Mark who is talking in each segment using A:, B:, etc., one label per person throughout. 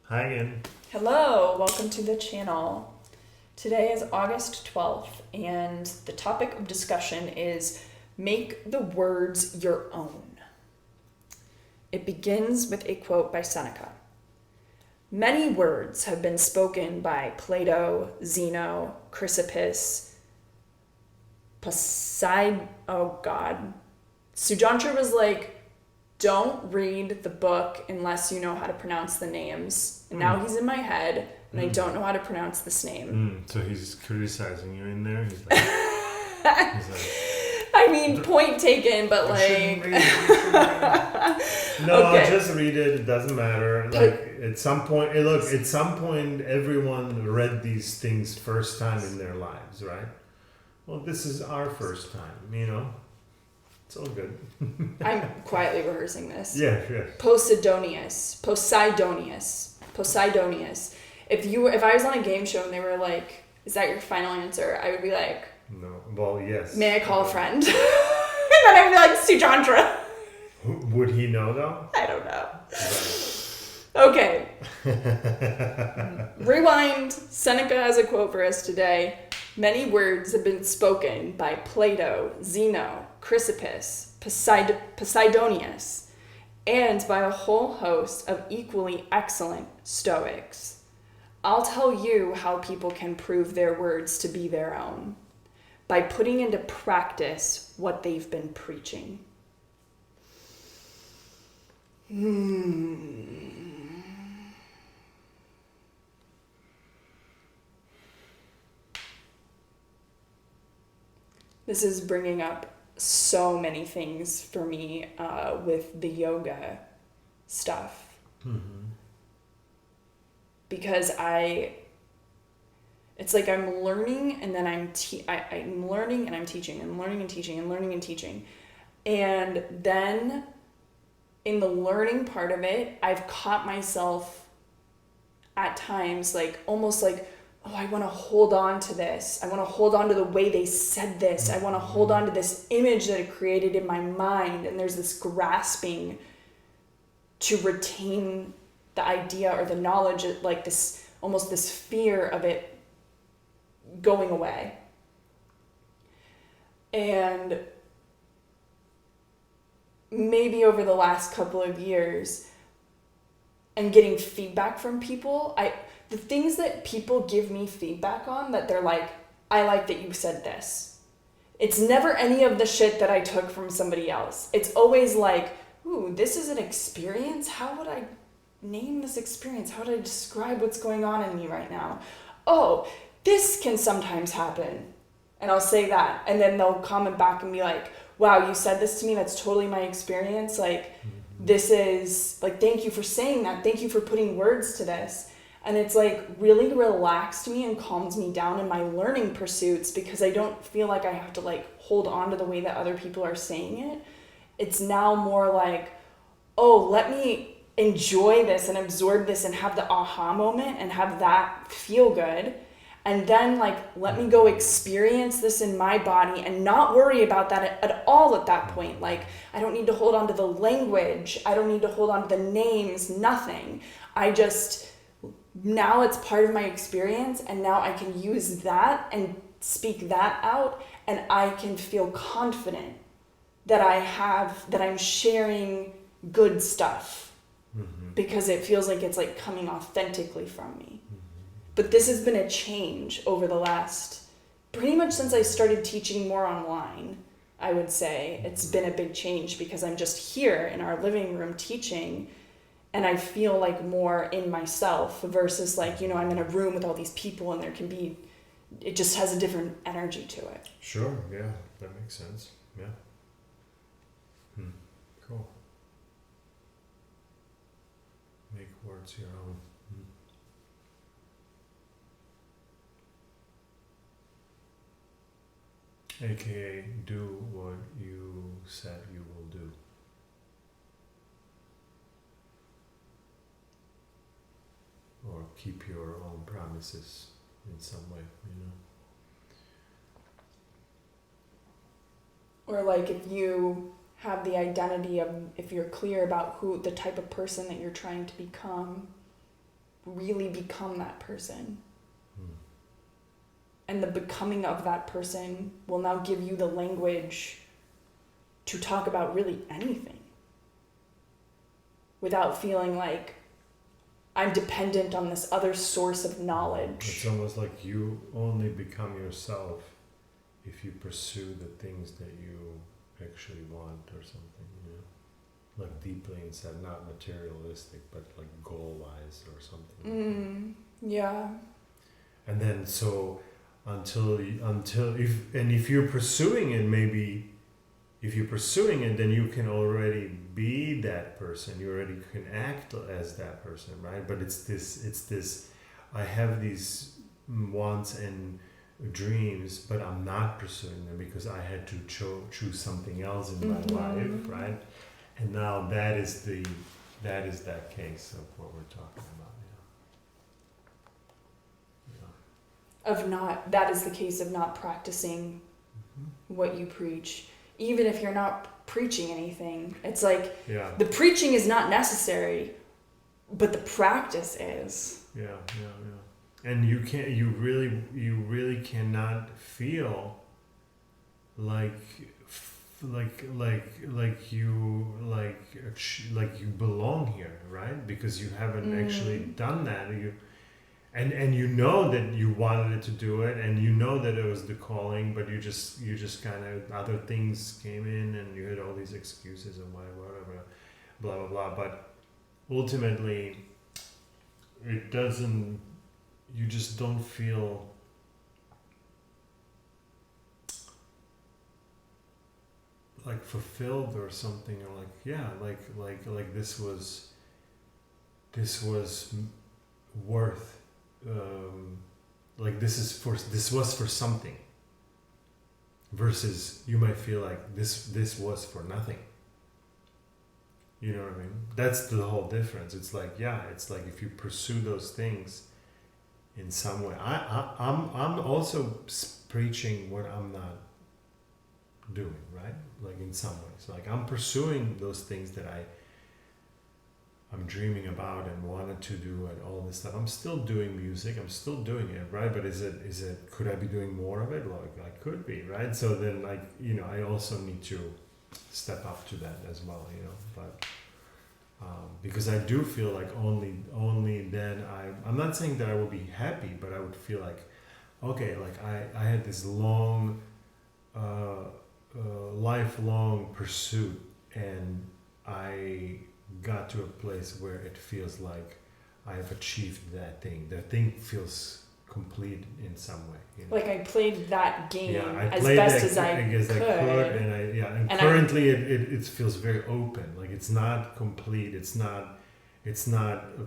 A: Hi again.
B: Hello, welcome to the channel. Today is August 12th, and the topic of discussion is make the words your own. It begins with a quote by Seneca. Many words have been spoken by Plato, Zeno, Chrysippus, Sujantra was like, don't read the book unless you know how to pronounce the names. And now he's in my head, and I don't know how to pronounce this name.
A: So he's criticizing you in there? He's like,
B: I mean, point taken, but like...
A: No,
B: Okay.
A: just read it. It doesn't matter. Like, at some point, everyone read these things first time in their lives, right? Well, this is our first time, It's all good.
B: I'm quietly rehearsing this.
A: Yeah.
B: Posidonius. If I was on a game show and they were like, is that your final answer? I would be like,
A: No. Well, yes.
B: may I call a friend? And then I'd be like, Sujandra.
A: Would he know, though?
B: I don't know.
A: Right.
B: Okay. Rewind. Seneca has a quote for us today. Many words have been spoken by Plato, Zeno, Chrysippus, Posidonius, and by a whole host of equally excellent Stoics. I'll tell you how people can prove their words to be their own, by putting into practice what they've been preaching. This is bringing up so many things for me with the yoga stuff. Because it's like I'm learning and then I'm learning and I'm teaching and learning and teaching and learning and teaching. And then in the learning part of it, I've caught myself at times like almost like, oh, I want to hold on to this. I want to hold on to the way they said this. I want to hold on to this image that it created in my mind. And there's this grasping to retain the idea or the knowledge, like this, almost this fear of it going away. And maybe over the last couple of years and getting feedback from people, the things that people give me feedback on that they're like, I like that you said this. It's never any of the shit that I took from somebody else. It's always like, ooh, this is an experience. How would I name this experience? How would I describe what's going on in me right now? Oh, this can sometimes happen. And I'll say that. And then they'll comment back and be like, wow, you said this to me. That's totally my experience. Like, this is like, thank you for saying that. Thank you for putting words to this. And it's like really relaxed me and calms me down in my learning pursuits because I don't feel like I have to like hold on to the way that other people are saying it. It's now more like, oh, let me enjoy this and absorb this and have the aha moment and have that feel good. And then like, let me go experience this in my body and not worry about that at all at that point. Like, I don't need to hold on to the language. I don't need to hold on to the names, nothing. Now it's part of my experience, and now I can use that and speak that out, and I can feel confident that I'm sharing good stuff because it feels like it's like coming authentically from me. But this has been a change over the last, pretty much since I started teaching more online, I would say. It's been a big change because I'm just here in our living room teaching, and I feel like more in myself versus like, I'm in a room with all these people and it just has a different energy to it.
A: Sure, yeah, that makes sense. Yeah. Cool. Make words your own. AKA, do what you said you will do. Or keep your own promises in some way,
B: Or like if you have the identity of, if you're clear about the type of person that you're trying to become, really become that person.
A: Hmm.
B: And the becoming of that person will now give you the language to talk about really anything without feeling like I'm dependent on this other source of knowledge.
A: It's almost like you only become yourself if you pursue the things that you actually want or something, you know? Like deeply inside, not materialistic, but like goal-wise or something.
B: Yeah.
A: And then so if you're pursuing it, maybe if you're pursuing it, then you can already be that person. You already can act as that person, right? But it's this. I have these wants and dreams, but I'm not pursuing them because I had to choose something else in my life, right? And now that is that case of what we're talking about.
B: That is the case of not practicing what you preach. Even if you're not preaching anything, it's like the preaching is not necessary, but the practice is.
A: Yeah. And you really cannot feel like you belong here, right? Because you haven't actually done that. And you know that you wanted to do it, and you know that it was the calling, but you just kind of, other things came in, and you had all these excuses and whatever, blah blah blah. But ultimately, it doesn't. You just don't feel like fulfilled or something, or like this was worth. This was for something, versus you might feel like this was for nothing. You know what I mean? That's the whole difference. It's like if you pursue those things in some way. I'm also preaching what I'm not doing, right? Like in some ways, like I'm pursuing those things that I'm dreaming about and wanted to do and all this stuff. I'm still doing music. I'm still doing it, right? But is it? Could I be doing more of it? Like I could be, right? So then, I also need to step up to that as well, But because I do feel like only then I'm not saying that I will be happy, but I would feel like, okay, like I had this long, lifelong pursuit, and I got to a place where it feels like I have achieved that thing. That thing feels complete in some way.
B: Like I played that game as
A: played
B: best
A: that
B: as I could.
A: And currently it feels very open. Like it's not complete. It's not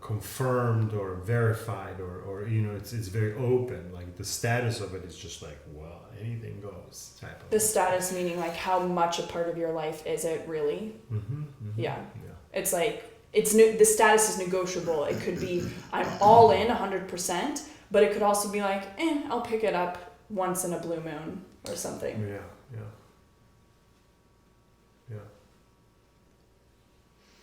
A: confirmed or verified or it's very open. Like the status of it is just like, well, anything goes type of.
B: The status meaning like how much a part of your life is it really? Yeah. It's like the status is negotiable. It could be I'm all in 100%, but it could also be like, I'll pick it up once in a blue moon or something.
A: Yeah.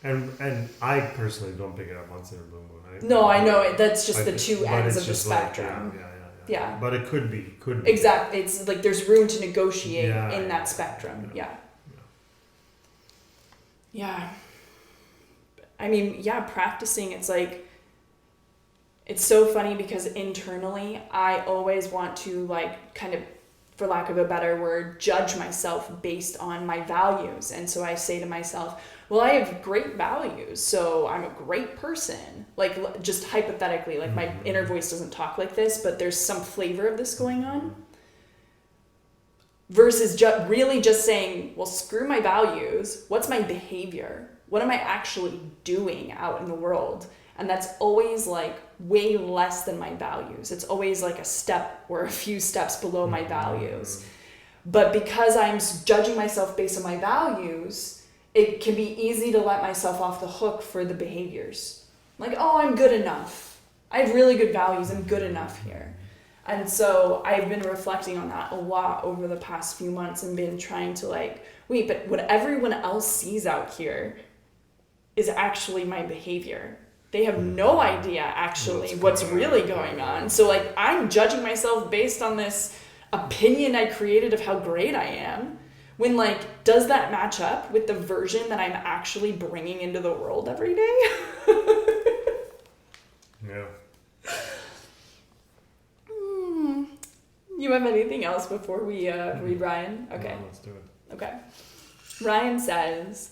A: And I personally don't pick it up once in a blue moon.
B: No, I know it. That's just the two ends of the spectrum.
A: Like,
B: yeah.
A: But it could be.
B: Exactly. It's like there's room to negotiate in that spectrum. Yeah. I mean, practicing, it's like, it's so funny because internally I always want to like kind of, for lack of a better word, judge myself based on my values. And so I say to myself, well, I have great values, so I'm a great person. Like just hypothetically, like my inner voice doesn't talk like this, but there's some flavor of this going on. Versus really just saying, well, screw my values. What's my behavior? What am I actually doing out in the world? And that's always like way less than my values. It's always like a step or a few steps below my values. But because I'm judging myself based on my values, it can be easy to let myself off the hook for the behaviors. Like, oh, I'm good enough. I have really good values. I'm good enough here. And so I've been reflecting on that a lot over the past few months and been trying to like, wait, but what everyone else sees out here is actually my behavior. They have no idea actually what's really going on. So like I'm judging myself based on this opinion I created of how great I am. When like, does that match up with the version that I'm actually bringing into the world every day?
A: Yeah.
B: You have anything else before we read Ryan? Okay.
A: No, let's do it.
B: Okay. Ryan says,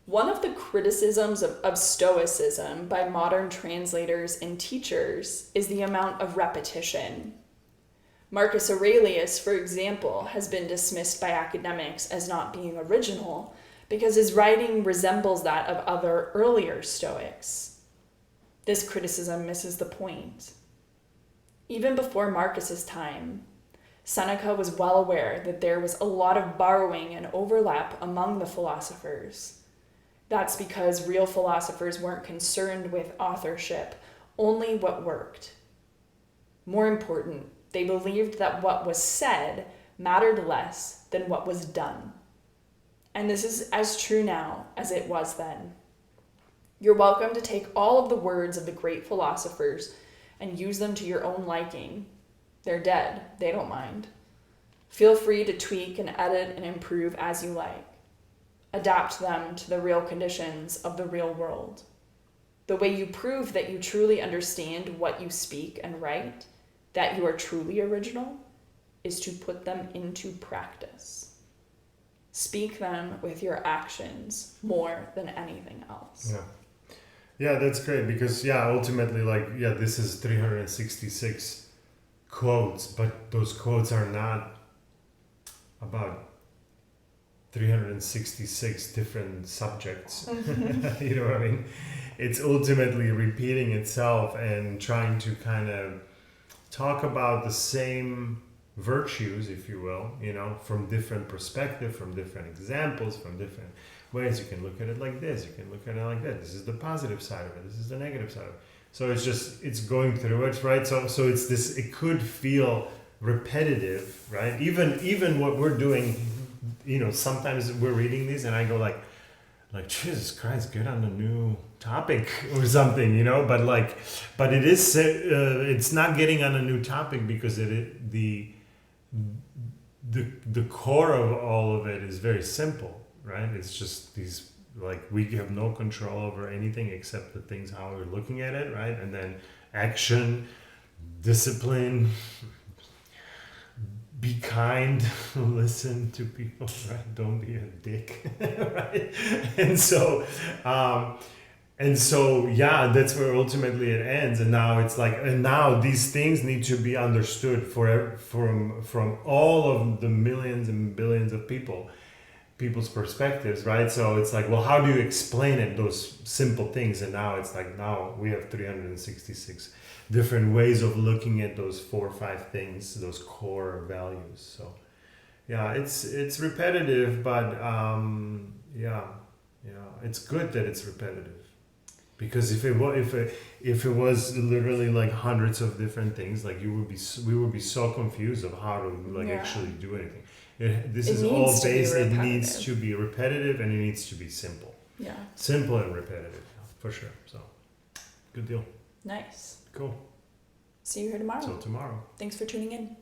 B: one of the criticisms of Stoicism by modern translators and teachers is the amount of repetition. Marcus Aurelius, for example, has been dismissed by academics as not being original because his writing resembles that of other earlier Stoics. This criticism misses the point. Even before Marcus's time, Seneca was well aware that there was a lot of borrowing and overlap among the philosophers. That's because real philosophers weren't concerned with authorship, only what worked. More important, they believed that what was said mattered less than what was done. And this is as true now as it was then. You're welcome to take all of the words of the great philosophers and use them to your own liking. They're dead, they don't mind. Feel free to tweak and edit and improve as you like. Adapt them to the real conditions of the real world. The way you prove that you truly understand what you speak and write, that you are truly original, is to put them into practice. Speak them with your actions more than anything else.
A: Yeah. Yeah, that's great because, ultimately, this is 366 quotes, but those quotes are not about 366 different subjects. You know what I mean? It's ultimately repeating itself and trying to kind of talk about the same virtues, if you will, from different perspectives, from different examples, from different ways. You can look at it like this, you can look at it like that. This is the positive side of it, this is the negative side of it. So it's going through it, right? So it's this, it could feel repetitive, right? Even what we're doing, sometimes we're reading these and I go like Jesus Christ, get on a new topic or something, but it is, it's not getting on a new topic because the core of all of it is very simple, right? It's just these, we have no control over anything except the things, how we're looking at it, right? And then action, discipline, be kind, listen to people, right? Don't be a dick, right? And so, that's where ultimately it ends. And now it's now these things need to be understood from all of the millions and billions of people's perspectives, right? So it's how do you explain it, those simple things? And now it's now we have 366 different ways of looking at those 4 or 5 things, those core values. So it's repetitive, but it's good that it's repetitive, because if it was literally hundreds of different things, we would be so confused of how to actually do anything. This is all based. It needs to be repetitive and it needs to be simple.
B: Yeah.
A: Simple and repetitive, for sure. So, good deal.
B: Nice.
A: Cool.
B: See you here tomorrow.
A: Till tomorrow.
B: Thanks for tuning in.